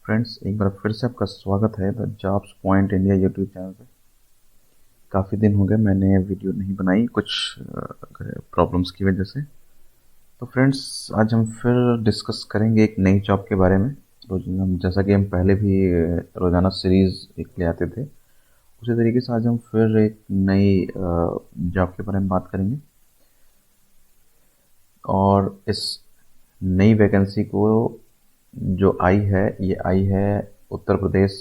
Friends, एक बार फिर से आपका स्वागत है the jobs point India YouTube channel पे। काफ़ी दिन हो गए मैंने वीडियो नहीं बनाई, कुछ प्रॉब्लम्स की वजह से। तो फ्रेंड्स, आज हम फिर डिस्कस करेंगे एक नई जॉब के बारे में। रोजाना, जैसा कि हम पहले भी रोज़ाना सीरीज़ एक ले आते थे, उसी तरीके से आज हम फिर एक नई जॉब के बारे में बात करेंगे। और इस नई वैकेंसी को जो आई है, ये आई है उत्तर प्रदेश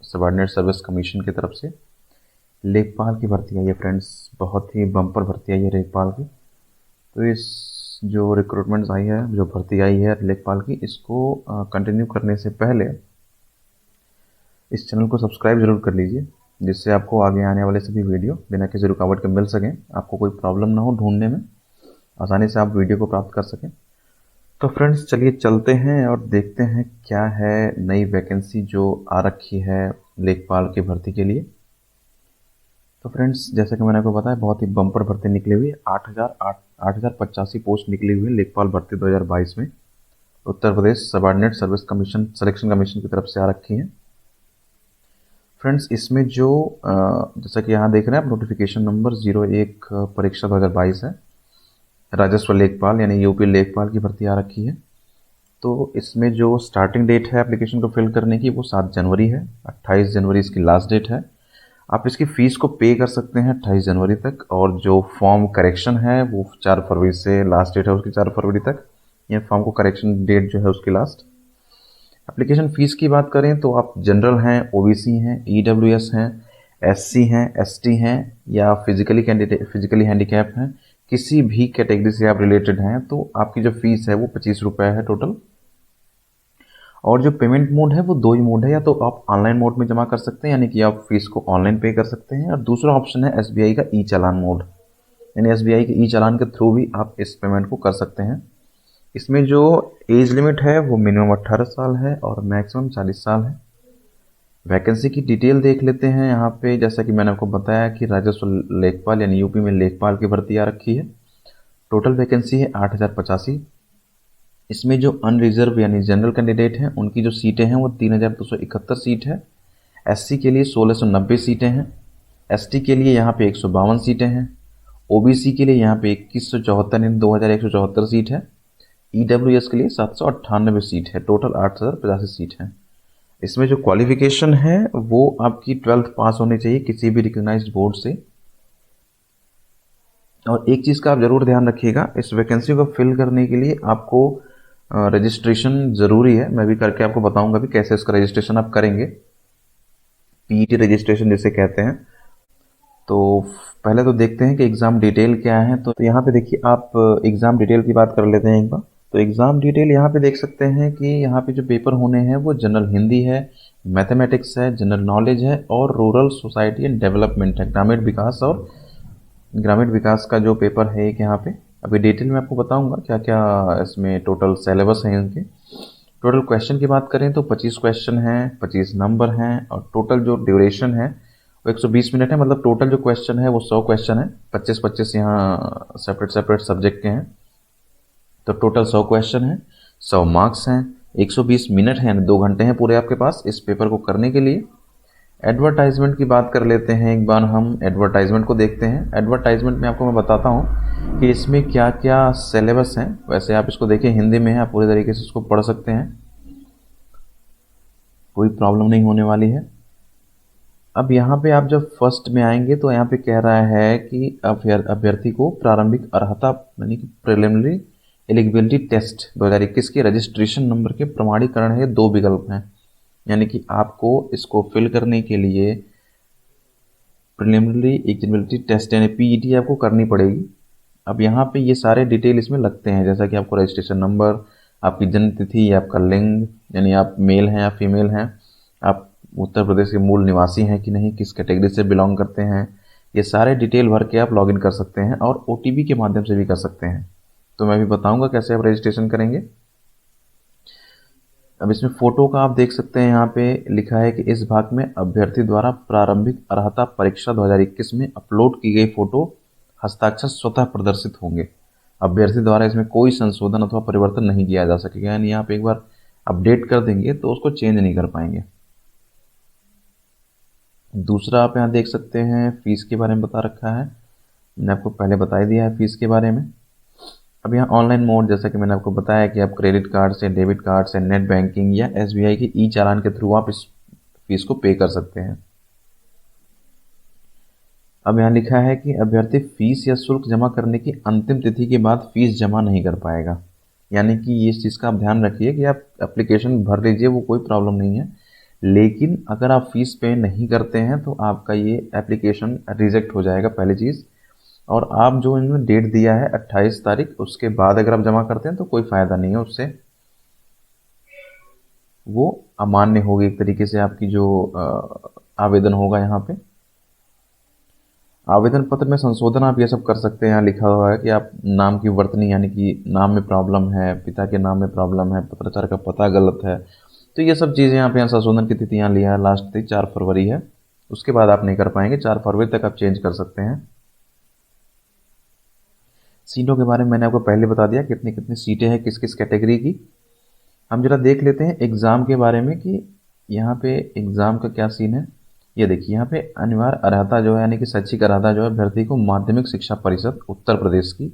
सबॉर्डिनेट सर्विस कमीशन की तरफ से। लेखपाल की भर्ती आई है फ्रेंड्स, बहुत ही बम्पर भर्ती आई है लेखपाल की। तो इस जो रिक्रूटमेंट्स आई है, जो भर्ती आई है लेखपाल की, इसको कंटिन्यू करने से पहले इस चैनल को सब्सक्राइब जरूर कर लीजिए, जिससे आपको आगे आने वाले सभी वीडियो बिना किसी रुकावट के मिल सकें, आपको कोई प्रॉब्लम ना हो ढूंढने में, आसानी से आप वीडियो को प्राप्त कर सकें। तो फ्रेंड्स, चलिए चलते हैं और देखते हैं क्या है नई वैकेंसी जो आ रखी है लेखपाल की भर्ती के लिए। तो फ्रेंड्स, जैसा कि मैंने आपको बताया, बहुत ही बम्पर भर्ती निकली हुई है। 8,085 पोस्ट निकली हुई है लेखपाल भर्ती 2022 में। Uttar Pradesh subordinate service commission selection commission की तरफ से आ रखी है। फ्रेंड्स, इसमें जो जैसा कि यहाँ देख रहे हैं आप, नोटिफिकेशन नंबर 01 परीक्षा 2022 है। राजस्व लेखपाल यानी यूपी लेखपाल की भर्ती आ रखी है। तो इसमें जो स्टार्टिंग डेट है एप्लीकेशन को फिल करने की, वो 7 जनवरी है। 28 जनवरी इसकी लास्ट डेट है। आप इसकी फ़ीस को पे कर सकते हैं 28 जनवरी तक, और जो फॉर्म करेक्शन है वो 4 फरवरी से लास्ट डेट है उसकी, 4 फरवरी तक ये फॉर्म को करेक्शन डेट जो है उसकी लास्ट। एप्लीकेशन फ़ीस की बात करें तो आप जनरल हैं, ओबीसी हैं, ईडब्ल्यूएस हैं, एससी हैं, एसटी हैं, या फिजिकली हैंडीकैप हैं, किसी भी कैटेगरी से आप रिलेटेड हैं, तो आपकी जो फीस है वो 25 रुपये है टोटल। और जो पेमेंट मोड है वो 2 ही मोड है, या तो आप ऑनलाइन मोड में जमा कर सकते हैं, यानी कि आप फीस को ऑनलाइन पे कर सकते हैं, और दूसरा ऑप्शन है एसबीआई का ई चालान मोड, यानी एसबीआई के ई चालान के थ्रू भी आप इस पेमेंट को कर सकते हैं। इसमें जो एज लिमिट है वो मिनिमम 18 साल है और मैक्सिमम 40 साल है। वैकेंसी की डिटेल देख लेते हैं यहाँ पे। जैसा कि मैंने आपको बताया कि राजस्व लेखपाल यानी यूपी में लेखपाल की भर्ती आ रखी है। टोटल वैकेंसी है 8,085। इसमें जो अनरिजर्व यानी जनरल कैंडिडेट हैं, उनकी जो सीटें हैं वो 3,271 सीट है। एससी के लिए 1,690 सीटें हैं। एसटी के लिए यहाँ पे 152 सीटें हैं। ओबीसी के लिए यहाँ पे 2174 यानी 2,174 सीट है। ईडब्ल्यूएस के लिए 798 सीट है। टोटल 8,085 सीट है। इसमें जो क्वालिफिकेशन है वो आपकी 12th पास होनी चाहिए किसी भी रिकॉग्नाइज्ड बोर्ड से। और एक चीज़ का आप ज़रूर ध्यान रखिएगा, इस वैकेंसी को फिल करने के लिए आपको रजिस्ट्रेशन ज़रूरी है। मैं भी करके आपको बताऊंगा भी कैसे इसका रजिस्ट्रेशन आप करेंगे, पीईटी रजिस्ट्रेशन जिसे कहते हैं। तो पहले तो देखते हैं कि एग्ज़ाम डिटेल क्या है। तो यहाँ पे देखिए, आप एग्ज़ाम डिटेल की बात कर लेते हैं एक बार। तो एग्ज़ाम डिटेल यहाँ पे देख सकते हैं कि यहाँ पे जो पेपर होने हैं वो जनरल हिंदी है, मैथमेटिक्स है, जनरल नॉलेज है, और रूरल सोसाइटी एंड डेवलपमेंट है, ग्रामीण विकास का जो पेपर है एक यहाँ पे। अभी डिटेल में आपको बताऊंगा क्या क्या इसमें टोटल सिलेबस है इनके। टोटल क्वेश्चन की बात करें तो 25 क्वेश्चन हैं, 25 नंबर हैं, और टोटल जो ड्यूरेशन है वो 120 मिनट है। मतलब टोटल जो क्वेश्चन है वो 100 क्वेश्चन है। 25-25 यहाँ सेपरेट सब्जेक्ट के हैं, तो टोटल 100 क्वेश्चन है, 100 मार्क्स हैं, 120 मिनट हैं, यानी 2 घंटे हैं पूरे आपके पास इस पेपर को करने के लिए। एडवर्टाइजमेंट की बात कर लेते हैं एक बार, हम एडवर्टाइजमेंट को देखते हैं। एडवर्टाइजमेंट में आपको मैं बताता हूँ कि इसमें क्या क्या सिलेबस हैं। वैसे आप इसको देखिए, हिंदी में है, आप पूरे तरीके से इसको पढ़ सकते हैं, कोई प्रॉब्लम नहीं होने वाली है। अब यहाँ पे आप जब फर्स्ट में आएंगे तो यहाँ पे कह रहा है कि अभ्यर्थी को प्रारंभिक अर्हता यानी कि प्रिलिमिनरी एलिजिबिलिटी टेस्ट 2021 के रजिस्ट्रेशन नंबर के प्रमाणीकरण है। 2 विकल्प हैं, यानी कि आपको इसको फिल करने के लिए प्रिलिमिनरी एलिजिबिलिटी टेस्ट यानी पीईटी आपको करनी पड़ेगी। अब यहाँ पे ये सारे डिटेल इसमें लगते हैं, जैसा कि आपको रजिस्ट्रेशन नंबर, आपकी जन्म तिथि, आपका लिंग यानी आप मेल हैं या फीमेल हैं, आप उत्तर प्रदेश के मूल निवासी हैं कि नहीं, किस कैटेगरी से बिलोंग करते हैं, ये सारे डिटेल भर के आप लॉगिन कर सकते हैं, और ओटीपी के माध्यम से भी कर सकते हैं। तो मैं भी बताऊंगा कैसे आप रजिस्ट्रेशन करेंगे। अब इसमें फोटो का आप देख सकते हैं, यहाँ पे लिखा है कि इस भाग में अभ्यर्थी द्वारा प्रारंभिक अर्हता परीक्षा 2021 में अपलोड की गई फोटो हस्ताक्षर स्वतः प्रदर्शित होंगे। अभ्यर्थी द्वारा इसमें कोई संशोधन अथवा परिवर्तन नहीं किया जा सकेगा। यानी आप एक बार अपडेट कर देंगे तो उसको चेंज नहीं कर पाएंगे। दूसरा आप यहाँ देख सकते हैं फीस के बारे में बता रखा है, मैंने आपको पहले बता ही दिया है फीस के बारे में। अब यहाँ ऑनलाइन मोड, जैसा कि मैंने आपको बताया कि आप क्रेडिट कार्ड से, डेबिट कार्ड से, नेट बैंकिंग या एसबीआई के ई चालान के थ्रू आप इस फीस को पे कर सकते हैं। अब यहाँ लिखा है कि अभ्यर्थी फीस या शुल्क जमा करने की अंतिम तिथि के बाद फीस जमा नहीं कर पाएगा। यानी कि ये इस चीज़ का आप ध्यान रखिए कि आप एप्लीकेशन भर लीजिए, वो कोई प्रॉब्लम नहीं है, लेकिन अगर आप फीस पे नहीं करते हैं तो आपका ये एप्लीकेशन रिजेक्ट हो जाएगा पहली चीज़। और आप जो इन्होंने डेट दिया है 28 तारीख, उसके बाद अगर आप जमा करते हैं तो कोई फ़ायदा नहीं है उससे, वो अमान्य होगी एक तरीके से आपकी जो आवेदन होगा। यहाँ पे आवेदन पत्र में संशोधन आप ये सब कर सकते हैं। यहाँ लिखा हुआ है कि आप नाम की वर्तनी, यानी कि नाम में प्रॉब्लम है, पिता के नाम में प्रॉब्लम है, पत्राचार का पता गलत है, तो ये सब चीज़ें यहाँ पे संशोधन की तिथि यहाँ लिया है, लास्ट तिथि 4 फरवरी है, उसके बाद आप नहीं कर पाएंगे, 4 फरवरी तक आप चेंज कर सकते हैं। सीटों के बारे में मैंने आपको पहले बता दिया कितनी कितनी सीटें हैं किस किस कैटेगरी की। हम जरा देख लेते हैं एग्ज़ाम के बारे में कि यहाँ पे एग्ज़ाम का क्या सीन है। ये देखिए यहाँ पे अनिवार्य अर्हता जो है, यानी कि शैक्षिक अर्हता जो है, अभ्यर्थी को माध्यमिक शिक्षा परिषद उत्तर प्रदेश की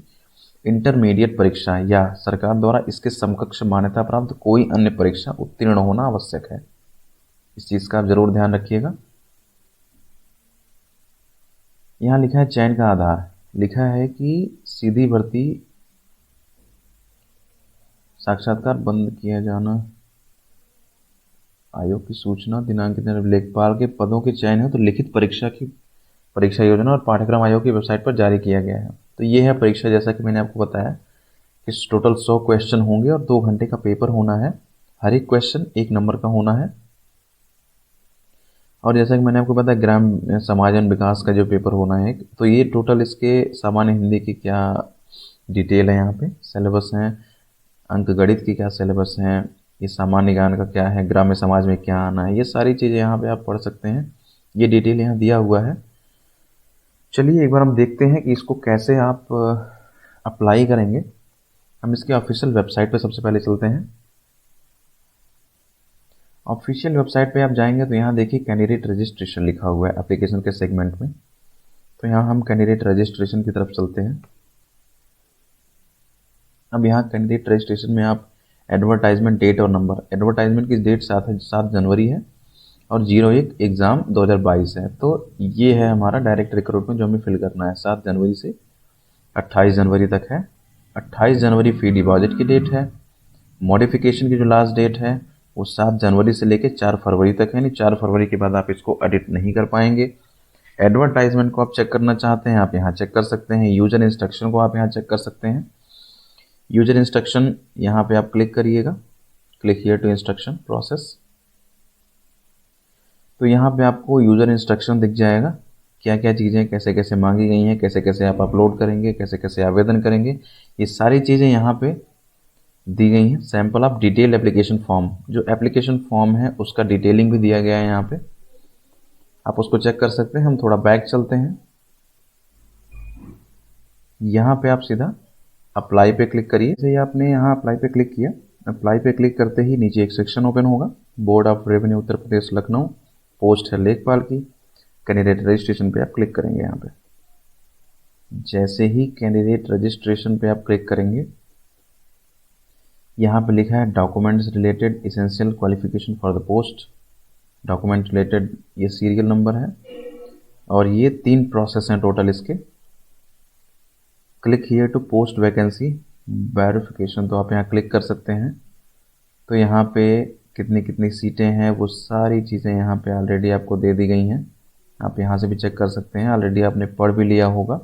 इंटरमीडिएट परीक्षा या सरकार द्वारा इसके समकक्ष मान्यता प्राप्त कोई अन्य परीक्षा उत्तीर्ण होना आवश्यक है। इस चीज़ का आप जरूर ध्यान रखिएगा। यहाँ लिखा है चयन का आधार, लिखा है कि सीधी भर्ती, साक्षात्कार बंद किया जाना, आयोग की सूचना, दिनांक लेखपाल के पदों के चयन है तो लिखित परीक्षा की परीक्षा योजना और पाठ्यक्रम आयोग की वेबसाइट पर जारी किया गया है। तो ये है परीक्षा, जैसा कि मैंने आपको बताया कि टोटल 100 क्वेश्चन होंगे और 2 घंटे का पेपर होना है। हर एक क्वेश्चन 1 नंबर का होना है। और जैसा कि मैंने आपको बताया ग्राम समाज एवं विकास का जो पेपर होना है, तो ये टोटल इसके सामान्य हिंदी की क्या डिटेल है, यहाँ पे सिलेबस है, अंक गणित की क्या सिलेबस है, ये सामान्य ज्ञान का क्या है, ग्राम्य समाज में क्या आना है, ये सारी चीज़ें यहाँ पे आप पढ़ सकते हैं। ये डिटेल यहाँ दिया हुआ है। चलिए एक बार हम देखते हैं कि इसको कैसे आप अप्लाई करेंगे। हम इसके ऑफिशियल वेबसाइट पे सबसे पहले चलते हैं। ऑफिशियल वेबसाइट पे आप जाएंगे तो यहाँ देखिए कैंडिडेट रजिस्ट्रेशन लिखा हुआ है एप्लीकेशन के सेगमेंट में। तो यहाँ हम कैंडिडेट रजिस्ट्रेशन की तरफ चलते हैं। अब यहाँ कैंडिडेट रजिस्ट्रेशन में आप एडवर्टाइजमेंट डेट और नंबर, एडवर्टाइजमेंट की डेट 7 जनवरी है और 01 एग्ज़ाम 2022 है। तो ये है हमारा डायरेक्ट रिक्रूटमेंट जो हमें फिल करना है, 7 जनवरी से 28 जनवरी तक है। 28 जनवरी फी डिपॉजिट की डेट है। मॉडिफिकेशन की जो लास्ट डेट है वो 7 जनवरी से लेकर 4 फरवरी तक है, यानी 4 फरवरी के बाद आप इसको एडिट नहीं कर पाएंगे। एडवर्टाइजमेंट को आप चेक करना चाहते हैं, आप यहाँ चेक कर सकते हैं। यूजर इंस्ट्रक्शन को आप यहाँ चेक कर सकते हैं। यूजर इंस्ट्रक्शन यहाँ पे आप क्लिक करिएगा, click here to instruction process. तो यहाँ पे आपको यूजर इंस्ट्रक्शन दिख जाएगा, क्या क्या चीज़ें कैसे कैसे मांगी गई हैं, कैसे कैसे आप अपलोड करेंगे, कैसे कैसे आवेदन करेंगे, ये सारी चीज़ें यहाँ पे दी गई हैं। Sample of detail application form, जो एप्लीकेशन फॉर्म है उसका डिटेलिंग भी दिया गया है यहाँ पे, आप उसको चेक कर सकते हैं। हम थोड़ा बैक चलते हैं। यहाँ पे आप सीधा अप्लाई पे क्लिक करिए। जैसे आपने यहाँ अप्लाई पे क्लिक किया, अप्लाई पे क्लिक करते ही नीचे एक सेक्शन ओपन होगा, board of revenue Uttar Pradesh Lucknow, post है लेखपाल की। कैंडिडेट रजिस्ट्रेशन पे आप क्लिक करेंगे। यहाँ पे जैसे ही कैंडिडेट रजिस्ट्रेशन पे आप क्लिक करेंगे, यहाँ पे लिखा है documents related essential qualification for the post. Document related ये सीरियल नंबर है और ये 3 प्रोसेस हैं टोटल इसके। Click here to post vacancy verification, तो आप यहाँ क्लिक कर सकते हैं। तो यहाँ पे कितनी कितनी सीटें हैं वो सारी चीज़ें यहाँ पे ऑलरेडी आपको दे दी गई हैं, आप यहाँ से भी चेक कर सकते हैं, ऑलरेडी आपने पढ़ भी लिया होगा।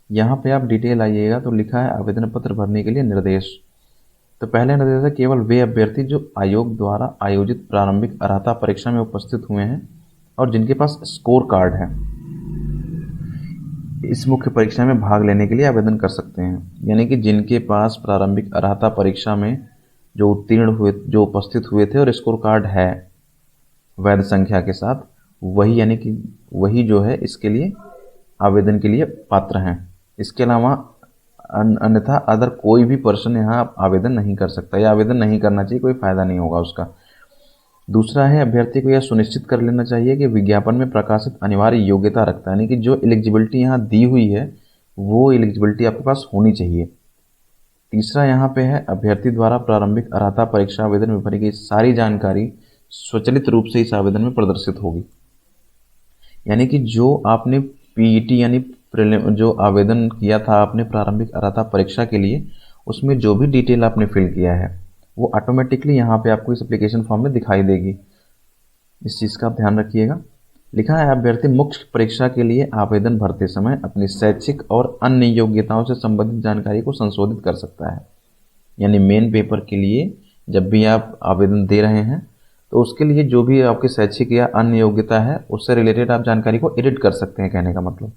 यहाँ पे आप डिटेल आइएगा तो लिखा है आवेदन पत्र भरने के लिए निर्देश। तो पहले निर्देश है केवल वे अभ्यर्थी जो आयोग द्वारा आयोजित प्रारंभिक अर्हता परीक्षा में उपस्थित हुए हैं और जिनके पास स्कोर कार्ड है, इस मुख्य परीक्षा में भाग लेने के लिए आवेदन कर सकते हैं। यानी कि जिनके पास प्रारंभिक अर्हता परीक्षा में जो उत्तीर्ण हुए, जो उपस्थित हुए थे और स्कोर कार्ड है वैध संख्या के साथ, वही यानी कि वही जो है इसके लिए आवेदन के लिए पात्र हैं। इसके अलावा अन्यथा अदर कोई भी पर्सन यहाँ आवेदन नहीं कर सकता या आवेदन नहीं करना चाहिए, कोई फ़ायदा नहीं होगा उसका। दूसरा है, अभ्यर्थी को यह सुनिश्चित कर लेना चाहिए कि विज्ञापन में प्रकाशित अनिवार्य योग्यता रखता है, यानी कि जो एलिजिबिलिटी यहाँ दी हुई है वो एलिजिबिलिटी आपके पास होनी चाहिए। तीसरा यहाँ पे है, अभ्यर्थी द्वारा प्रारंभिक अर्हता परीक्षा आवेदन में भरी गई सारी जानकारी स्वचालित रूप से इस आवेदन में प्रदर्शित होगी। यानी कि जो आपने पीईटी यानी जो आवेदन किया था आपने प्रारंभिक अर्हता परीक्षा के लिए, उसमें जो भी डिटेल आपने फिल किया है वो ऑटोमेटिकली यहाँ पे आपको इस एप्लीकेशन फॉर्म में दिखाई देगी। इस चीज़ का आप ध्यान रखिएगा। लिखा है, अभ्यर्थी मुख्य परीक्षा के लिए आवेदन भरते समय अपनी शैक्षिक और अन्य योग्यताओं से संबंधित जानकारी को संशोधित कर सकता है। यानी मेन पेपर के लिए जब भी आप आवेदन दे रहे हैं तो उसके लिए जो भी आपकी शैक्षिक या अन्य योग्यता है उससे रिलेटेड आप जानकारी को एडिट कर सकते हैं, कहने का मतलब।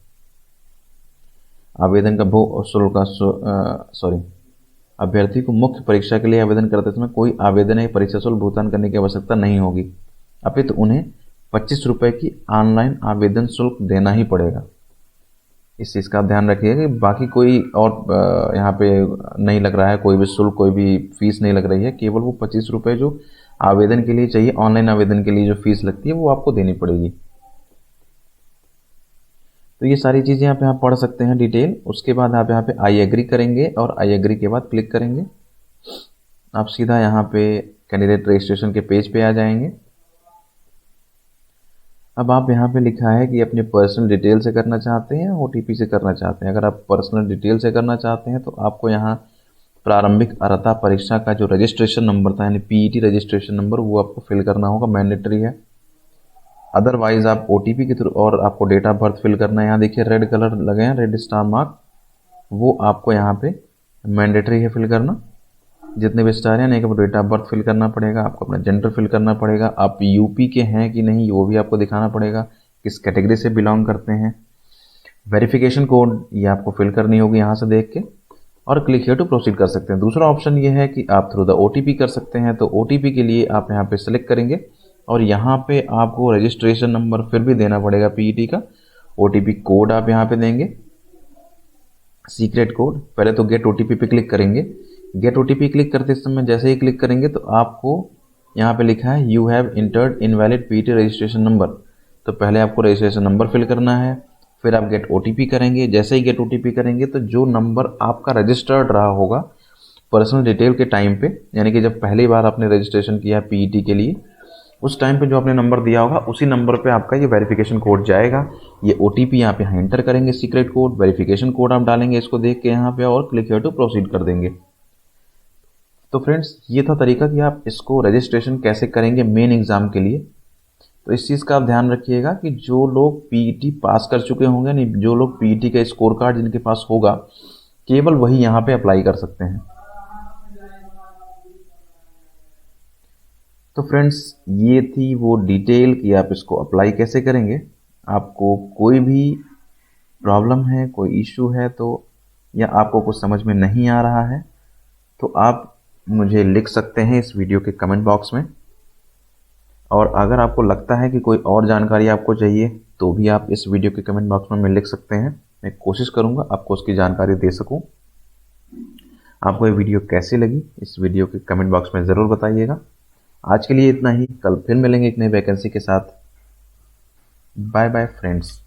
आवेदन का अभ्यर्थी को मुख्य परीक्षा के लिए आवेदन करते समय कोई आवेदन या परीक्षा शुल्क भुगतान करने की आवश्यकता नहीं होगी, अपितु उन्हें 25 रुपये की ऑनलाइन आवेदन शुल्क देना ही पड़ेगा। इस चीज़ का ध्यान रखिएगा कि बाकी कोई और यहाँ पे नहीं लग रहा है, कोई भी शुल्क, कोई भी फीस नहीं लग रही है। केवल वो 25 रुपये जो आवेदन के लिए चाहिए, ऑनलाइन आवेदन के लिए जो फीस लगती है वो आपको देनी पड़ेगी। तो ये सारी चीज़ें आप यहाँ पढ़ सकते हैं डिटेल। उसके बाद आप यहाँ पे आई एग्री करेंगे और आई एग्री के बाद क्लिक करेंगे, आप सीधा यहाँ पे कैंडिडेट रजिस्ट्रेशन के पेज पे आ जाएंगे। अब आप यहाँ पे लिखा है कि अपने पर्सनल डिटेल से करना चाहते हैं या ओटीपी से करना चाहते हैं। अगर आप पर्सनल डिटेल से करना चाहते हैं तो आपको यहाँ प्रारंभिक अर्हता परीक्षा का जो रजिस्ट्रेशन नंबर था यानी पीईटी रजिस्ट्रेशन नंबर वो आपको फिल करना होगा, मैंडेटरी है। अदरवाइज आप ओटीपी के थ्रू और आपको डेट ऑफ बर्थ फिल करना है। यहाँ देखिए रेड कलर लगे हैं, रेड स्टार मार्क, वो आपको यहाँ पे मैंडेटरी है फिल करना। जितने भी स्टार हैं, एक डेट ऑफ बर्थ फिल करना पड़ेगा, आपको अपना जेंडर फिल करना पड़ेगा, आप यूपी के हैं कि नहीं वो भी आपको दिखाना पड़ेगा, किस कैटेगरी से बिलोंग करते हैं। वेरिफिकेशन कोड ये आपको फिल करनी होगी यहाँ से देख के, और क्लिक हियर टू प्रोसीड कर सकते हैं। दूसरा ऑप्शन ये है कि आप थ्रू द ओटीपी कर सकते हैं। तो ओटीपी के लिए आप यहाँ पे सिलेक्ट करेंगे और यहाँ पे आपको रजिस्ट्रेशन नंबर फिर भी देना पड़ेगा पीईटी का। ओटीपी कोड आप यहाँ पे देंगे, सीक्रेट कोड। पहले तो गेट ओटीपी पे क्लिक करेंगे। गेट ओटीपी क्लिक करते समय जैसे ही क्लिक करेंगे तो आपको यहाँ पे लिखा है you have entered invalid PET registration number. तो पहले आपको रजिस्ट्रेशन नंबर फिल करना है, फिर आप गेट ओटीपी करेंगे। जैसे ही गेट ओटीपी करेंगे तो जो नंबर आपका रजिस्टर्ड रहा होगा पर्सनल डिटेल के टाइम पे, यानी कि जब पहली बार आपने रजिस्ट्रेशन किया पीईटी के लिए, उस टाइम पे जो आपने नंबर दिया होगा उसी नंबर पे आपका ये वेरिफिकेशन कोड जाएगा। ये ओटीपी आप यहाँ एंटर करेंगे, सीक्रेट कोड, वेरिफिकेशन कोड आप डालेंगे इसको देख के यहाँ पे, और क्लिक हियर टू प्रोसीड कर देंगे। तो फ्रेंड्स ये था तरीका कि आप इसको रजिस्ट्रेशन कैसे करेंगे मेन एग्जाम के लिए। तो इस चीज़ का आप ध्यान रखिएगा कि जो लोग पीईटी पास कर चुके होंगे, नहीं जो लोग पीईटी का स्कोर कार्ड जिनके पास होगा, केवल वही यहाँ पे अप्लाई कर सकते हैं। तो फ्रेंड्स ये थी वो डिटेल कि आप इसको अप्लाई कैसे करेंगे। आपको कोई भी प्रॉब्लम है, कोई इशू है तो, या आपको कुछ समझ में नहीं आ रहा है तो आप मुझे लिख सकते हैं इस वीडियो के कमेंट बॉक्स में। और अगर आपको लगता है कि कोई और जानकारी आपको चाहिए तो भी आप इस वीडियो के कमेंट बॉक्स में लिख सकते हैं। मैं कोशिश करूंगा आपको उसकी जानकारी दे सकूं। आपको ये वीडियो कैसी लगी इस वीडियो के कमेंट बॉक्स में ज़रूर बताइएगा। आज के लिए इतना ही, कल फिर मिलेंगे एक नई वैकेंसी के साथ। Bye bye friends.